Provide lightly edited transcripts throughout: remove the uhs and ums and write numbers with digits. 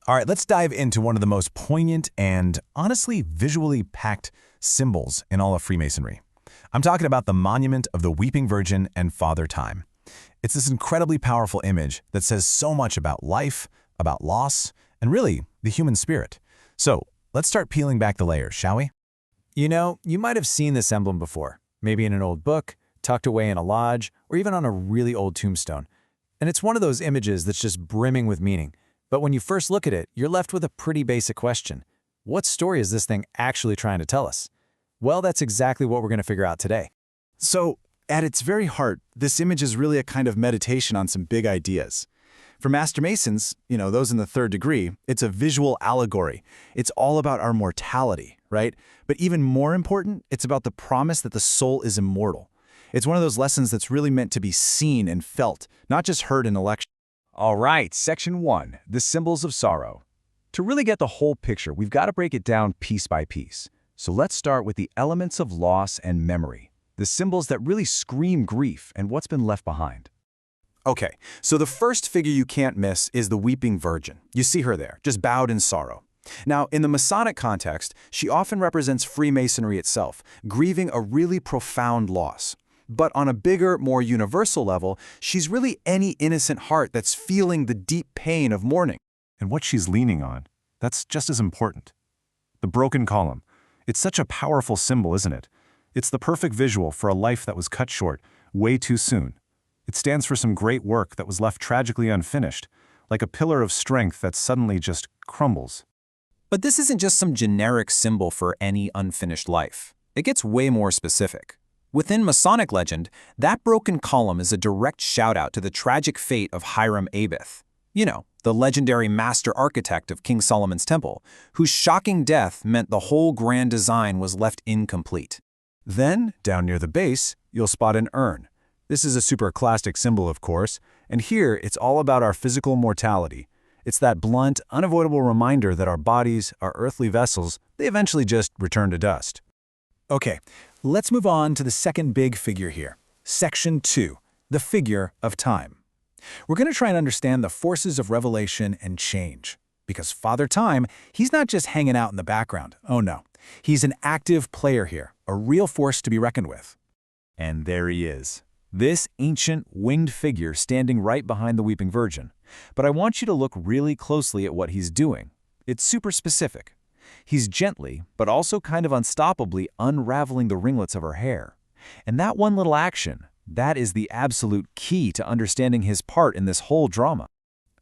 All right, let's dive into one of the most poignant and honestly visually packed symbols in all of Freemasonry. I'm talking about the monument of the Weeping Virgin and Father Time. It's this incredibly powerful image that says so much about life, about loss, and really the human spirit. So let's start peeling back the layers, shall we? You know, you might have seen this emblem before, maybe in an old book, tucked away in a lodge, or even on a really old tombstone. And it's one of those images that's just brimming with meaning. But when you first look at it, you're left with a pretty basic question. What story is this thing actually trying to tell us? Well, that's exactly what we're going to figure out today. So, at its very heart, this image is really a kind of meditation on some big ideas. For Master Masons, those in the third degree, it's a visual allegory. It's all about our mortality, right? But even more important, it's about the promise that the soul is immortal. It's one of those lessons that's really meant to be seen and felt, not just heard in a lecture. All right, Section 1, the symbols of sorrow. To really get the whole picture, we've got to break it down piece by piece. So let's start with the elements of loss and memory, the symbols that really scream grief and what's been left behind. Okay, so the first figure you can't miss is the Weeping Virgin. You see her there, just bowed in sorrow. Now, in the Masonic context, she often represents Freemasonry itself, grieving a really profound loss. But on a bigger, more universal level, she's really any innocent heart that's feeling the deep pain of mourning. And what she's leaning on, that's just as important. The broken column. It's such a powerful symbol, isn't it? It's the perfect visual for a life that was cut short way too soon. It stands for some great work that was left tragically unfinished, like a pillar of strength that suddenly just crumbles. But this isn't just some generic symbol for any unfinished life. It gets way more specific. Within Masonic legend, that broken column is a direct shout-out to the tragic fate of Hiram Abiff. You know, the legendary master architect of King Solomon's Temple, whose shocking death meant the whole grand design was left incomplete. Then, down near the base, you'll spot an urn. This is a super classic symbol, of course, and here it's all about our physical mortality. It's that blunt, unavoidable reminder that our bodies, our earthly vessels, they eventually just return to dust. Okay, let's move on to the second big figure here. Section 2, the figure of time. We're going to try and understand the forces of revelation and change. Because Father Time, he's not just hanging out in the background. Oh no, he's an active player here, a real force to be reckoned with. And there he is. This ancient, winged figure standing right behind the Weeping Virgin. But I want you to look really closely at what he's doing. It's super specific. He's gently, but also kind of unstoppably unraveling the ringlets of her hair. And that one little action, that is the absolute key to understanding his part in this whole drama.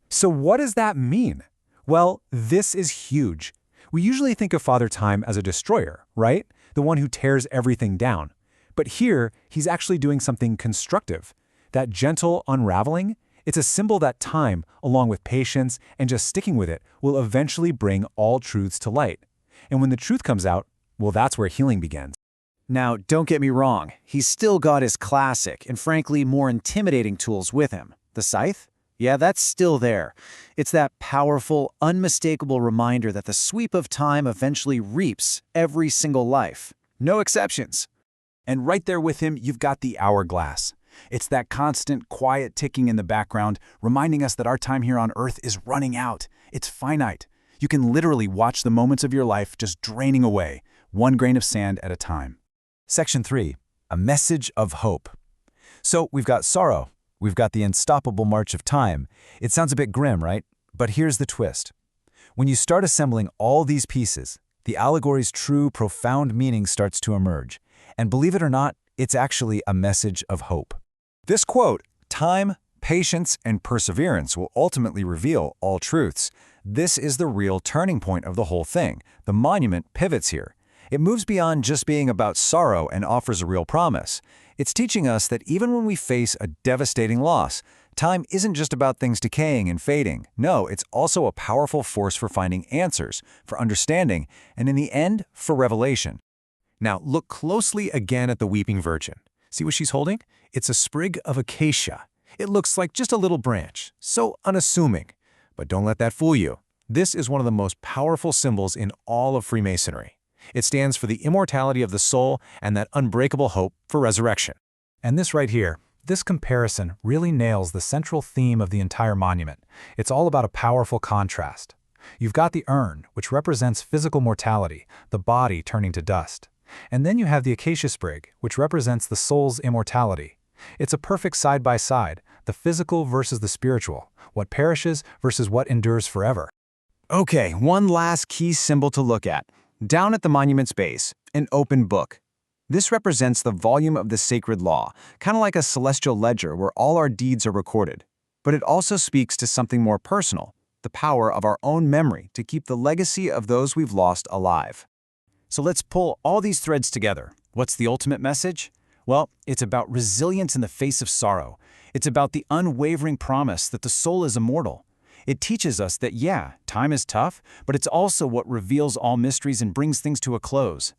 So what does that mean? Well, this is huge. We usually think of Father Time as a destroyer, right? The one who tears everything down. But here, he's actually doing something constructive. That gentle unraveling, it's a symbol that time, along with patience and just sticking with it, will eventually bring all truths to light. And when the truth comes out, well, that's where healing begins. Now, don't get me wrong, he's still got his classic and frankly more intimidating tools with him. The scythe? Yeah, that's still there. It's that powerful, unmistakable reminder that the sweep of time eventually reaps every single life. No exceptions. And right there with him, you've got the hourglass. It's that constant, quiet ticking in the background, reminding us that our time here on Earth is running out. It's finite. You can literally watch the moments of your life just draining away, one grain of sand at a time. Section 3, a message of hope. So we've got sorrow. We've got the unstoppable march of time. It sounds a bit grim, right? But here's the twist. When you start assembling all these pieces, the allegory's true, profound meaning starts to emerge. And believe it or not, it's actually a message of hope. This quote, "Time, patience, and perseverance will ultimately reveal all truths." This is the real turning point of the whole thing. The monument pivots here. It moves beyond just being about sorrow and offers a real promise. It's teaching us that even when we face a devastating loss, time isn't just about things decaying and fading. No, it's also a powerful force for finding answers, for understanding, and in the end, for revelation. Now, look closely again at the Weeping Virgin. See what she's holding? It's a sprig of acacia. It looks like just a little branch, so unassuming. But don't let that fool you. This is one of the most powerful symbols in all of Freemasonry. It stands for the immortality of the soul and that unbreakable hope for resurrection. And this right here, this comparison really nails the central theme of the entire monument. It's all about a powerful contrast. You've got the urn, which represents physical mortality, the body turning to dust. And then you have the acacia sprig, which represents the soul's immortality. It's a perfect side-by-side, the physical versus the spiritual, what perishes versus what endures forever. Okay, one last key symbol to look at. Down at the monument's base, an open book. This represents the volume of the sacred law, kind of like a celestial ledger where all our deeds are recorded. But it also speaks to something more personal, the power of our own memory to keep the legacy of those we've lost alive. So let's pull all these threads together. What's the ultimate message? Well, it's about resilience in the face of sorrow. It's about the unwavering promise that the soul is immortal. It teaches us that, yeah, time is tough, but it's also what reveals all mysteries and brings things to a close.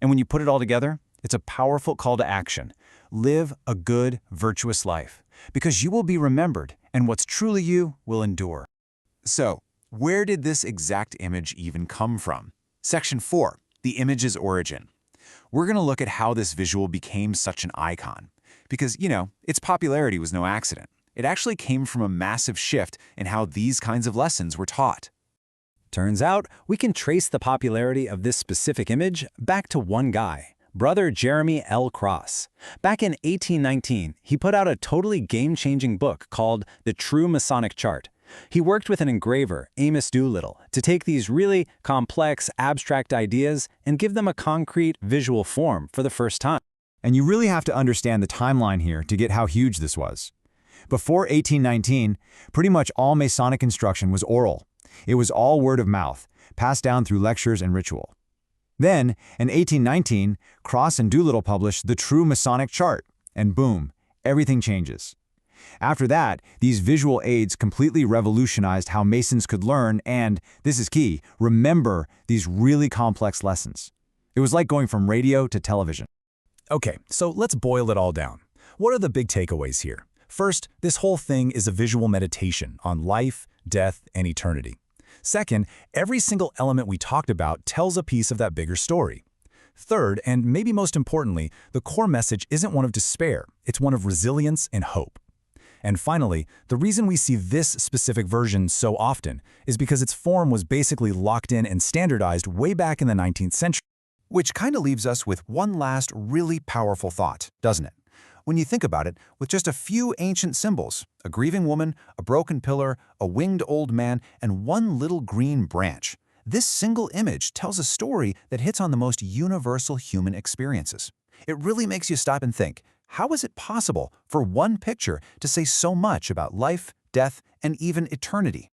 And when you put it all together, it's a powerful call to action. Live a good, virtuous life, because you will be remembered, and what's truly you will endure. So, where did this exact image even come from? Section 4, the image's origin. We're going to look at how this visual became such an icon. Because, its popularity was no accident. It actually came from a massive shift in how these kinds of lessons were taught. Turns out, we can trace the popularity of this specific image back to one guy, Brother Jeremy L. Cross. Back in 1819, he put out a totally game-changing book called The True Masonic Chart. He worked with an engraver, Amos Doolittle, to take these really complex, abstract ideas and give them a concrete, visual form for the first time. And you really have to understand the timeline here to get how huge this was. Before 1819, pretty much all Masonic instruction was oral. It was all word of mouth, passed down through lectures and ritual. Then, in 1819, Cross and Doolittle published The True Masonic Chart, and boom, everything changes. After that, these visual aids completely revolutionized how Masons could learn and, this is key, remember these really complex lessons. It was like going from radio to television. Okay, so let's boil it all down. What are the big takeaways here? First, this whole thing is a visual meditation on life, death, and eternity. Second, every single element we talked about tells a piece of that bigger story. Third, and maybe most importantly, the core message isn't one of despair, it's one of resilience and hope. And finally, the reason we see this specific version so often is because its form was basically locked in and standardized way back in the 19th century. Which kind of leaves us with one last really powerful thought, doesn't it? When you think about it, with just a few ancient symbols, a grieving woman, a broken pillar, a winged old man, and one little green branch, this single image tells a story that hits on the most universal human experiences. It really makes you stop and think, how is it possible for one picture to say so much about life, death, and even eternity?